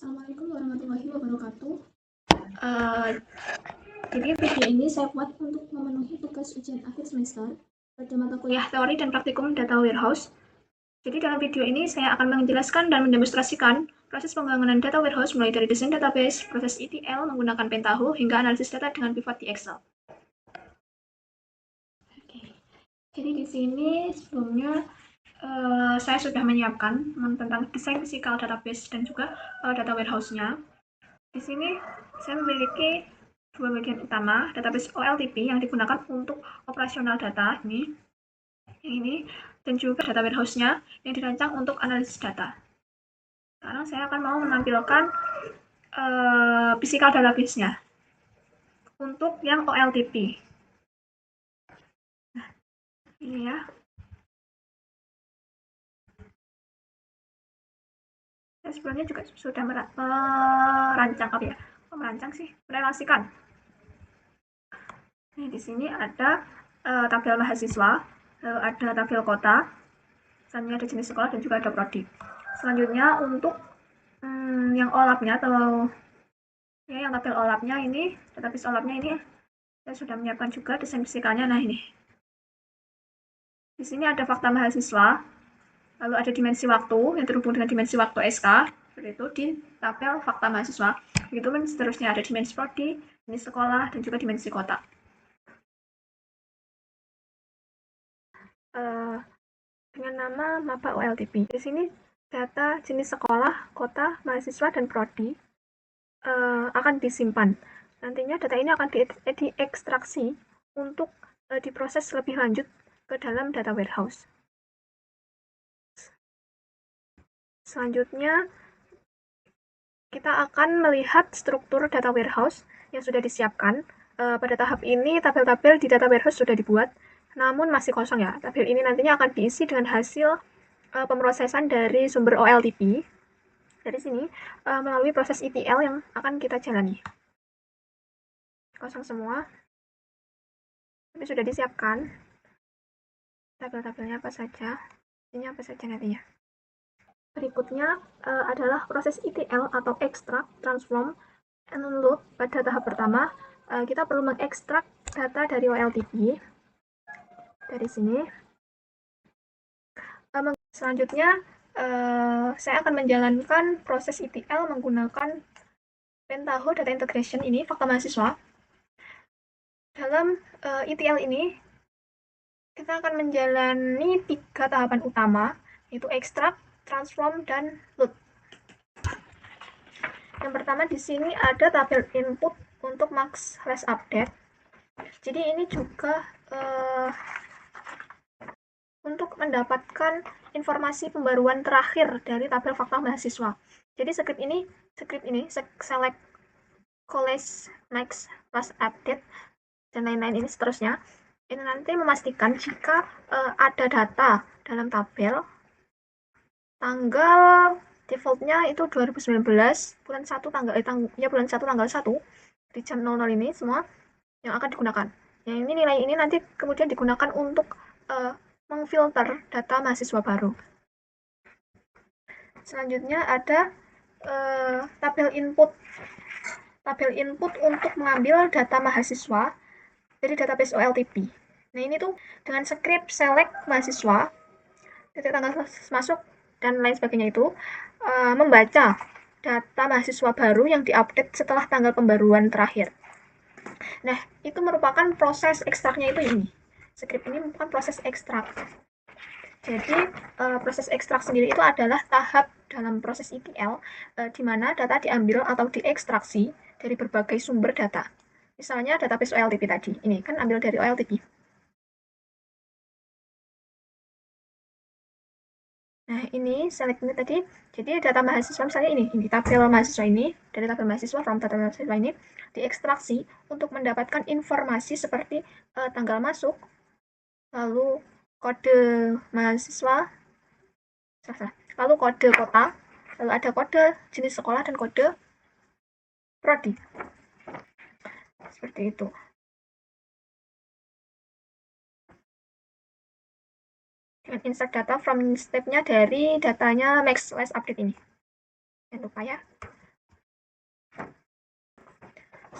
Assalamualaikum warahmatullahi wabarakatuh. Eh, jadi video ini saya buat untuk memenuhi tugas ujian akhir semester pada mata kuliah teori dan praktikum data warehouse. Jadi dalam video ini saya akan menjelaskan dan mendemonstrasikan proses pembangunan data warehouse mulai dari desain database, proses ETL menggunakan Pentaho, hingga analisis data dengan pivot di Excel. Oke. Jadi di sini sebelumnya saya sudah menyiapkan tentang desain fisikal database dan juga data warehouse-nya. Di sini saya memiliki dua bagian utama, database OLTP yang digunakan untuk operasional data ini, dan juga data warehouse-nya yang dirancang untuk analisis data. Sekarang saya akan mau menampilkan physical database-nya untuk yang OLTP. Nah, ini ya. Saya sebelumnya juga sudah merelasikan. Nah, di sini ada tabel mahasiswa, lalu ada tabel kota, selanjutnya ada jenis sekolah dan juga ada prodi. Selanjutnya untuk yang OLAP-nya atau ya yang tabel OLAP-nya ini, database OLAP-nya ini saya sudah menyiapkan juga desain fisikalnya. Nah ini, di sini ada fakta mahasiswa, lalu ada dimensi waktu yang terhubung dengan dimensi waktu SK, seperti itu di tabel fakta mahasiswa. Begitu pun seterusnya ada dimensi prodi, jenis sekolah dan juga dimensi kota. Dengan nama mapa OLTP. Di sini data jenis sekolah, kota, mahasiswa dan prodi akan disimpan. Nantinya data ini akan diekstraksi untuk diproses lebih lanjut ke dalam data warehouse. Selanjutnya, kita akan melihat struktur data warehouse yang sudah disiapkan. Pada tahap ini, tabel-tabel di data warehouse sudah dibuat, namun masih kosong ya. Tabel ini nantinya akan diisi dengan hasil pemrosesan dari sumber OLTP. Dari sini, melalui proses ETL yang akan kita jalani. Kosong semua. Tapi sudah disiapkan tabel-tabelnya apa saja, ini apa saja nantinya. Berikutnya adalah proses ETL atau extract, transform, and load. Pada tahap pertama, kita perlu mengekstrak data dari OLTP. Dari sini. Selanjutnya, saya akan menjalankan proses ETL menggunakan Pentaho Data Integration ini, fakta mahasiswa. Dalam ETL ini, kita akan menjalani 3 tahapan utama, yaitu extract, transform, dan load. Yang pertama di sini ada tabel input untuk max/update. Jadi ini juga untuk mendapatkan informasi pembaruan terakhir dari tabel fakta mahasiswa. Jadi script ini select, collect, max, plus update, dan lain-lain ini seterusnya. Ini nanti memastikan jika ada data dalam tabel tanggal defaultnya itu 2019 bulan 1 tanggal 1 di jam 00 ini semua yang akan digunakan. Yang ini nilai ini nanti kemudian digunakan untuk memfilter data mahasiswa baru. Selanjutnya ada tabel input. Tabel input untuk mengambil data mahasiswa dari database OLTP. Nah ini tuh dengan script select mahasiswa, titik tanggal masuk dan lain sebagainya itu membaca data mahasiswa baru yang diupdate setelah tanggal pembaruan terakhir. Nah, itu merupakan proses ekstraknya itu ini. Script ini merupakan proses ekstrak. Jadi, proses ekstrak sendiri itu adalah tahap dalam proses ETL di mana data diambil atau diekstraksi dari berbagai sumber data. Misalnya database OLTP tadi. Ini kan ambil dari OLTP. Nah, ini select ini tadi. Jadi data mahasiswa misalnya ini tabel mahasiswa ini, dari tabel mahasiswa from tabel mahasiswa ini diekstraksi untuk mendapatkan informasi seperti tanggal masuk, lalu kode mahasiswa, lalu kode kota, lalu ada kode jenis sekolah dan kode prodi. Seperti itu. Dengan insert data from step-nya dari datanya max/update ini. Jangan lupa ya.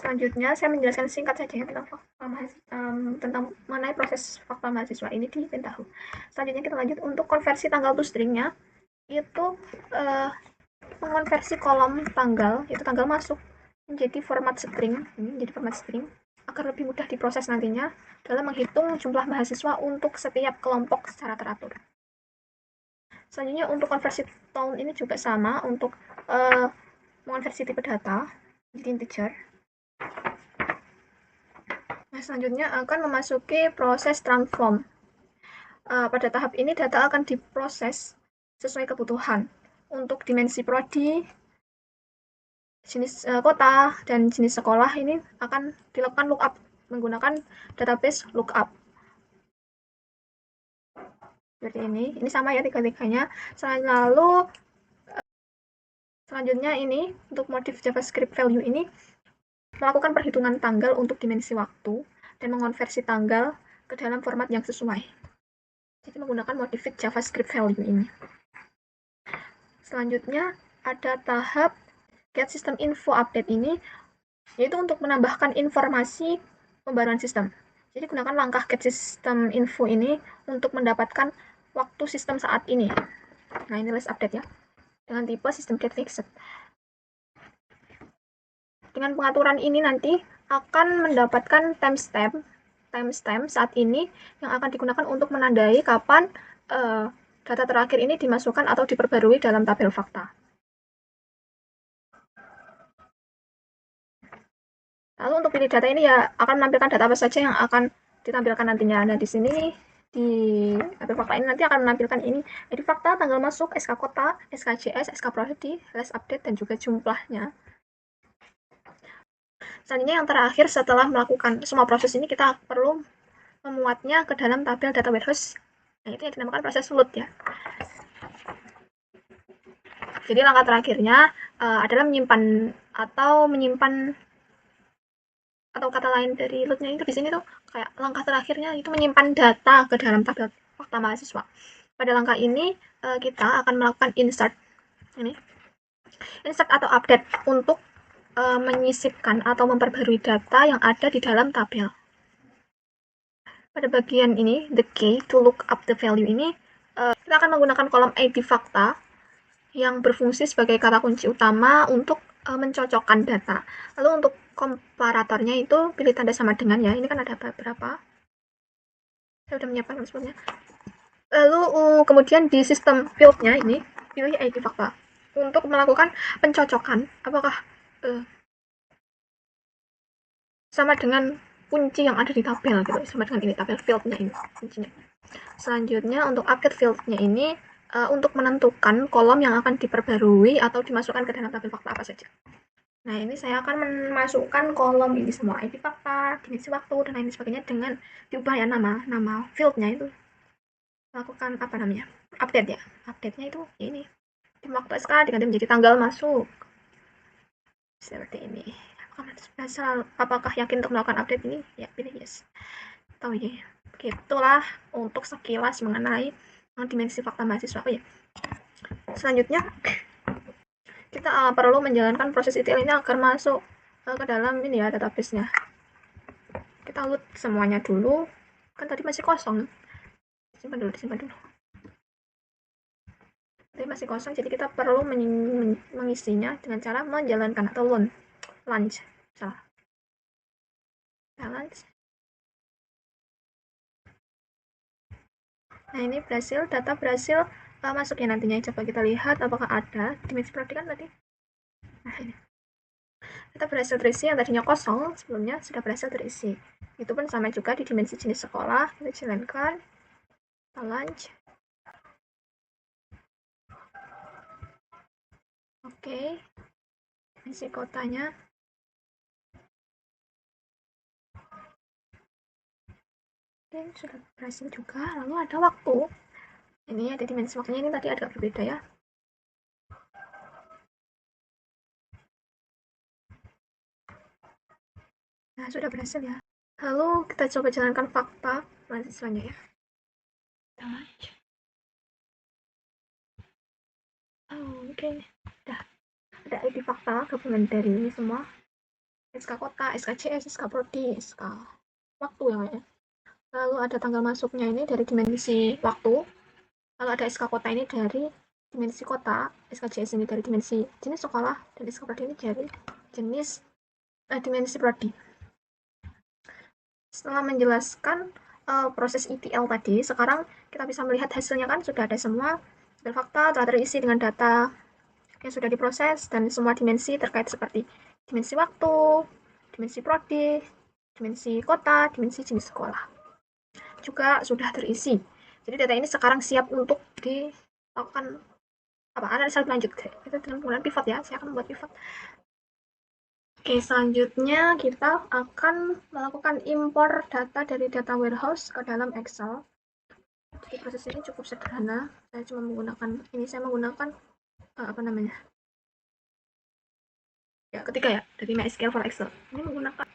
Selanjutnya saya menjelaskan singkat saja ya tentang mengenai proses fakta mahasiswa ini di Pentaho. Selanjutnya kita lanjut untuk konversi tanggal to string-nya, itu mengonversi kolom tanggal, itu tanggal masuk, menjadi format string, agar lebih mudah diproses nantinya dalam menghitung jumlah mahasiswa untuk setiap kelompok secara teratur. Selanjutnya untuk konversi tone ini juga sama, untuk mengonversi tipe data menjadi integer. Nah, selanjutnya akan memasuki proses transform. Pada tahap ini data akan diproses sesuai kebutuhan. Untuk dimensi prodi, jenis kota, dan jenis sekolah ini akan dilakukan lookup menggunakan database lookup. Seperti ini sama ya tiga-tiganya. Lalu selanjutnya ini untuk motif JavaScript value ini melakukan perhitungan tanggal untuk dimensi waktu dan mengonversi tanggal ke dalam format yang sesuai. Jadi menggunakan modified JavaScript value ini. Selanjutnya ada tahap get system info update ini, yaitu untuk menambahkan informasi pembaruan sistem. Jadi gunakan langkah get system info ini untuk mendapatkan waktu sistem saat ini. Nah, ini list update ya, dengan tipe system get fixed. Dengan pengaturan ini nanti akan mendapatkan timestamp saat ini yang akan digunakan untuk menandai kapan data terakhir ini dimasukkan atau diperbarui dalam tabel fakta. Lalu untuk pilih data ini ya akan menampilkan data apa saja yang akan ditampilkan nantinya. Nah, di sini di tabel fakta ini nanti akan menampilkan ini, ID fakta, tanggal masuk, SK kota, SKJS, SK prodi, list update, dan juga jumlahnya. Selanjutnya yang terakhir, setelah melakukan semua proses ini, kita perlu memuatnya ke dalam tabel data warehouse. Nah, itu yang dinamakan proses load ya. Jadi langkah terakhirnya adalah menyimpan atau kata lain dari load-nya itu di sini tuh kayak langkah terakhirnya itu menyimpan data ke dalam tabel fakta mahasiswa. Pada langkah ini kita akan melakukan insert atau update untuk menyisipkan atau memperbarui data yang ada di dalam tabel. Pada bagian ini, the key to look up the value ini, kita akan menggunakan kolom ID fakta yang berfungsi sebagai kata kunci utama untuk mencocokkan data. Lalu untuk komparatornya itu pilih tanda sama dengan ya. Ini kan ada beberapa. Saya sudah menyiapkan sebelumnya. Lalu kemudian di sistem field-nya ini pilih ID fakta untuk melakukan pencocokan apakah sama dengan kunci yang ada di tabel gitu, sama dengan ini tabel field-nya ini kuncinya. Selanjutnya untuk update field-nya ini untuk menentukan kolom yang akan diperbarui atau dimasukkan ke dalam tabel fakta apa saja. Nah, ini saya akan memasukkan kolom ini semua, ID fakta, dimensi waktu, dan lain sebagainya dengan diubah ya nama field-nya itu. Lakukan apa namanya? Update ya. Update-nya itu ya ini. Di waktu SK diganti menjadi tanggal masuk. Seperti ini. Apakah yakin untuk melakukan update ini? Ya, pilih yes. Tahu ya. Begitulah untuk sekilas mengenai dimensi fakta mahasiswa. Oh ya. Selanjutnya kita perlu menjalankan proses ETL ini agar masuk ke dalam ini ya database-nya. Kita load semuanya dulu. Kan tadi masih kosong. Disimpan dulu. Tadi masih kosong, jadi kita perlu mengisinya dengan cara menjalankan atau launch. Salah. Launch. Nah, ini data berhasil masuk ya nantinya. Coba kita lihat apakah ada dimensi prodi kan tadi. Nah, ini. Data berhasil terisi yang tadinya kosong, sebelumnya sudah berhasil terisi. Itu pun sama juga di dimensi jenis sekolah. Kita jalankan. Kita launch. Oke. Dimensi kotanya. Oke, sudah berhasil juga. Lalu ada waktu. Ini ada dimensi waktunya, ini tadi agak berbeda ya. Nah, sudah berhasil ya. Lalu kita coba jalankan fakta mahasiswanya ya. Kita launch. Oke. Udah. Ada ID fakta gabungan dari ini semua. SK kota, SKJS, SK prodi, SK waktu ya. Lalu ada tanggal masuknya ini dari dimensi waktu. Lalu ada SK kota ini dari dimensi kota, SKJS ini dari dimensi jenis sekolah, dan SK prodi ini dari jenis dimensi prodi. Setelah menjelaskan proses ETL tadi, sekarang kita bisa melihat hasilnya kan sudah ada semua. Tabel fakta telah terisi dengan data yang sudah diproses dan semua dimensi terkait seperti dimensi waktu, dimensi prodi, dimensi kota, dimensi jenis sekolah juga sudah terisi. Jadi data ini sekarang siap untuk dilakukan analisa lebih lanjut. Kita dengan penggunaan pivot ya. Saya akan membuat pivot. Oke, selanjutnya kita akan melakukan impor data dari data warehouse ke dalam Excel. Jadi proses ini cukup sederhana. Saya cuma menggunakan apa namanya? Ya, ketiga ya, dari MySQL for Excel. Ini menggunakan.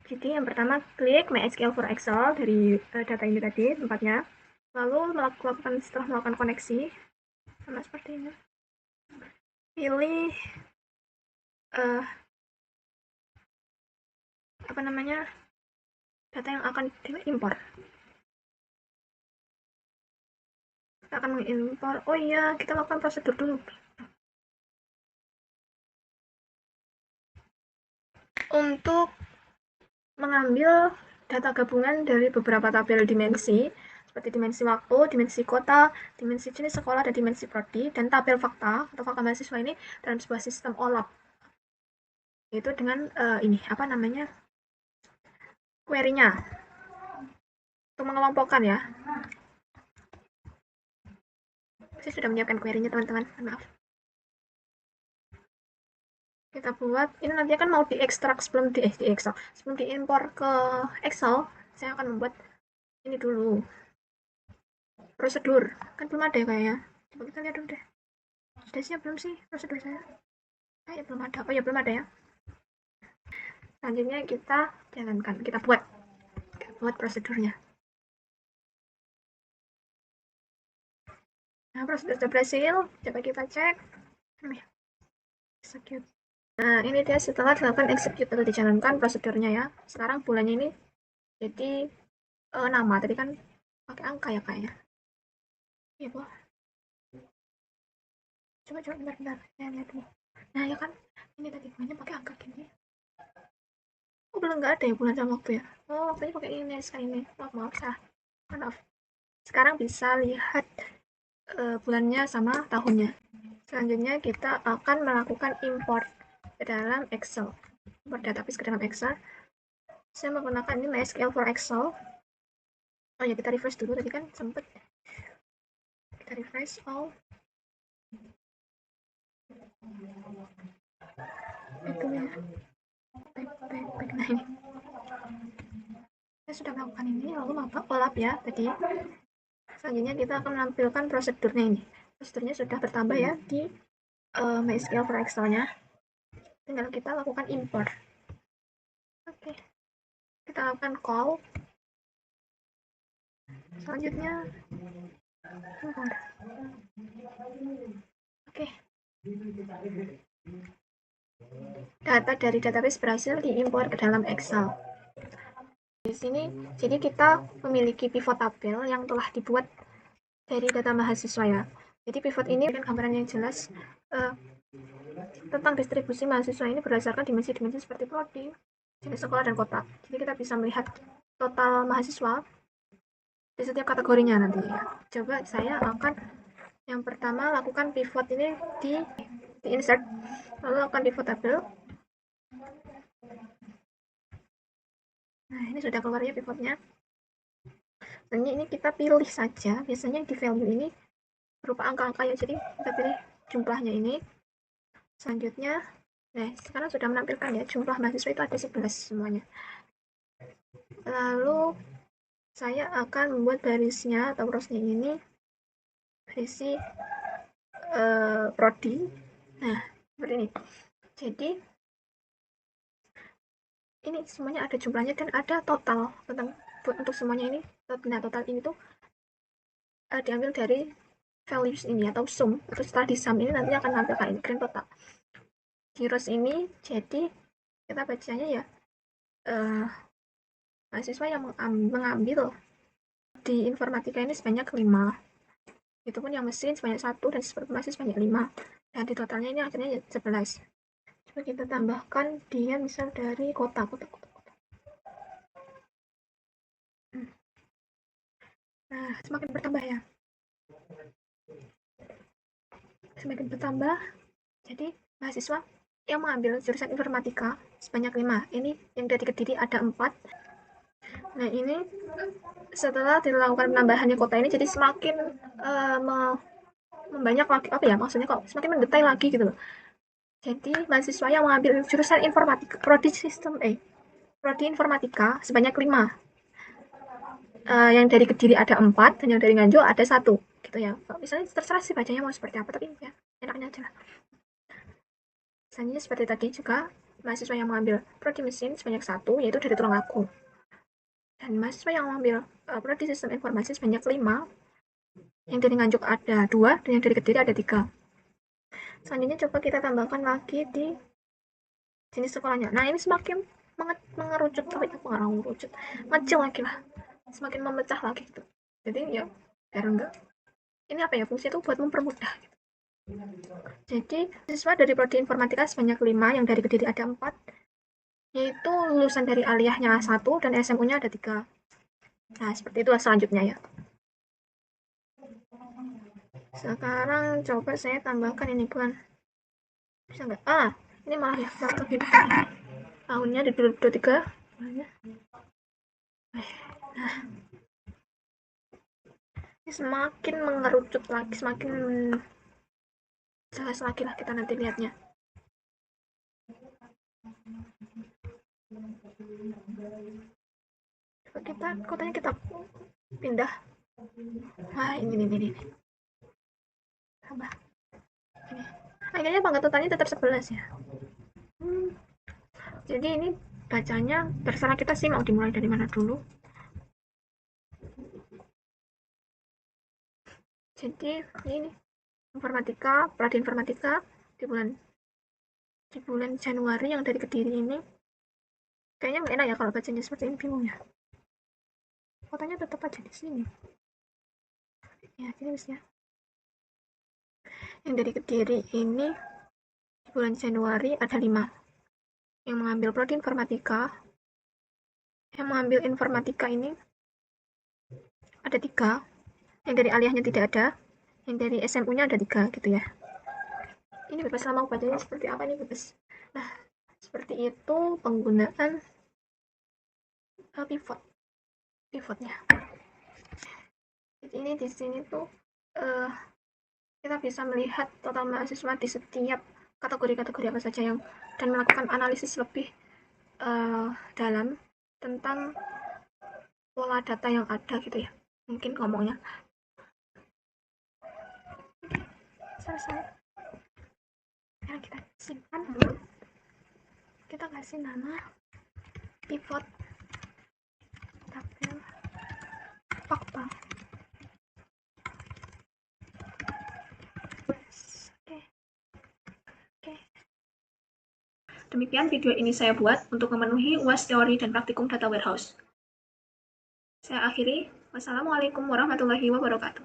Jadi yang pertama klik MySQL for Excel dari data ini tadi tempatnya. Lalu setelah melakukan koneksi sama seperti ini. Pilih data yang akan diimpor. Kita akan mengimpor. Oh iya, kita lakukan prosedur dulu. Untuk mengambil data gabungan dari beberapa tabel dimensi, seperti dimensi waktu, dimensi kota, dimensi jenis sekolah, dan dimensi prodi, dan tabel fakta atau fakta mahasiswa ini dalam sebuah sistem OLAP. Yaitu dengan query-nya. Untuk mengelompokkan ya. Saya sudah menyiapkan query-nya teman-teman. Maaf. Kita buat, ini nanti kan mau diekstrak sebelum diimpor ke Excel, saya akan membuat ini dulu. Prosedur. Kan belum ada ya kayaknya. Coba kita lihat dulu deh. Sudah siap belum sih prosedur saya? Ya belum ada. Oh ya belum ada ya. Selanjutnya kita jalankan. Kita buat prosedurnya. Nah, prosedur sudah berhasil. Coba kita cek. Execute. Nah, ini dia setelah dilakukan execute atau dijalankan prosedurnya ya. Sekarang bulannya ini jadi nama. Tadi kan pakai angka ya kayaknya. Iya, Bu. Coba bentar. Saya lihat dulu. Nah, ya kan. Ini tadi bulannya pakai angka gini. Oh, belum nggak ada ya bulan sama waktu ya. Oh, waktunya pakai ini sekali ini. Maaf. Sekarang bisa lihat bulannya sama tahunnya. Selanjutnya kita akan melakukan import ke dalam Excel. Import database ke dalam Excel. Saya menggunakan ini MySQL for Excel. Oh ya, kita refresh dulu. Tadi kan sempat. Kita refresh all. Itu ya. Back. Nah ini. Saya sudah melakukan ini, lalu OLAP ya tadi. Selanjutnya kita akan menampilkan prosedurnya ini. Prosedurnya sudah bertambah ya di MySQL for Excel-nya. Tinggal kita lakukan import. Oke. Kita lakukan call. Selanjutnya import. Oke. Data dari database berhasil diimpor ke dalam Excel. Di sini, jadi kita memiliki pivot tabel yang telah dibuat dari data mahasiswa ya. Jadi pivot ini dengan gambaran yang jelas tentang distribusi mahasiswa ini berdasarkan dimensi-dimensi seperti prodi, jenis sekolah, dan kota. Jadi kita bisa melihat total mahasiswa di setiap kategorinya nanti ya. Coba saya akan yang pertama lakukan pivot ini di insert, lalu lakukan pivot tabel. Nah, ini sudah keluar ya pivotnya. Selanjutnya ini kita pilih saja, biasanya di value ini berupa angka-angka ya, jadi kita pilih jumlahnya ini. Selanjutnya, nah sekarang sudah menampilkan ya, jumlah mahasiswa itu ada 11 semuanya. Lalu saya akan membuat barisnya atau rowsnya ini berisi prodi. Nah, seperti ini. Jadi ini semuanya ada jumlahnya dan ada total untuk semuanya ini. Nah, total ini tuh diambil dari values ini atau sum, atau setelah di sum ini nanti akan menampilkan ini grand total. Di rows ini jadi kita bacanya ya mahasiswa yang mengambil di informatika ini sebanyak 5. Itu pun yang mesin sebanyak 1 dan informasi sebanyak 5. Dan di totalnya ini akhirnya 11. Coba kita tambahkan dia misal dari kota. Nah, semakin bertambah ya. Semakin bertambah, jadi mahasiswa yang mengambil jurusan informatika sebanyak 5. Ini yang dari Kediri ada 4. Nah, ini setelah dilakukan penambahannya kota ini jadi semakin membanyak lagi, apa ya maksudnya, kok semakin mendetail lagi gitu loh. Jadi mahasiswa yang mengambil jurusan informatika prodi informatika sebanyak 5. Yang dari Kediri ada 4 dan yang dari Nganjuk ada 1 gitu ya. Misalnya terserah sih bacanya mau seperti apa, tapi ya enaknya aja lah. Misalnya seperti tadi juga mahasiswa yang mengambil prodi mesin sebanyak 1, yaitu dari Tulungagung. Dan mahasiswa yang mengambil prodi sistem informasi sebanyak 5, yang dari Nganjuk ada 2 dan yang dari Kediri ada 3. Selanjutnya coba kita tambahkan lagi di jenis sekolahnya. Nah, ini semakin mengerucut, ngecil lagi lah, semakin memecah lagi gitu. Jadi ya biar enggak, ini apa ya, fungsi itu buat mempermudah gitu. Jadi siswa dari prodi informatika sebanyak 5, yang dari Kediri ada 4, yaitu lulusan dari aliyahnya 1 dan SMU-nya ada 3. Nah, seperti itu selanjutnya ya. Sekarang coba saya tambahkan ini, bukan bisa nggak? Ini malah ya fakta kehidupan tahunnya di 2023. Nah, ini semakin mengerucut lagi, semakin jelas lagi lah kita nanti lihatnya. Coba kita kotanya kita pindah. Nah, ini. Tambah. Ini. Akhirnya pangkat totalnya tetap 11 ya. Jadi ini bacanya terserah kita sih mau dimulai dari mana dulu. Jadi ini informatika, prodi informatika di bulan Januari yang dari Kediri ini. Kayaknya nggak enak ya kalau bacanya seperti ini, bingung ya. Kotanya tetap aja di sini. Ya, gini bisa. Yang dari Kediri ini di bulan Januari ada 5. Yang mengambil prodi informatika. Yang mengambil informatika ini ada 3. Yang dari aliyahnya tidak ada. Yang dari SMU-nya ada 3 gitu ya. Ini bebas lah mau bacanya seperti apa, ini bebas. Nah, seperti itu penggunaan pivotnya. Jadi ini di sini tuh kita bisa melihat total mahasiswa di setiap kategori-kategori apa saja yang, dan melakukan analisis lebih dalam tentang pola data yang ada gitu ya. Mungkin ngomongnya selesai. Sekarang kita simpan dulu. Kita kasih nama pivot tabel fakta. Demikian video ini saya buat untuk memenuhi UAS teori dan praktikum data warehouse. Saya akhiri. Wassalamualaikum warahmatullahi wabarakatuh.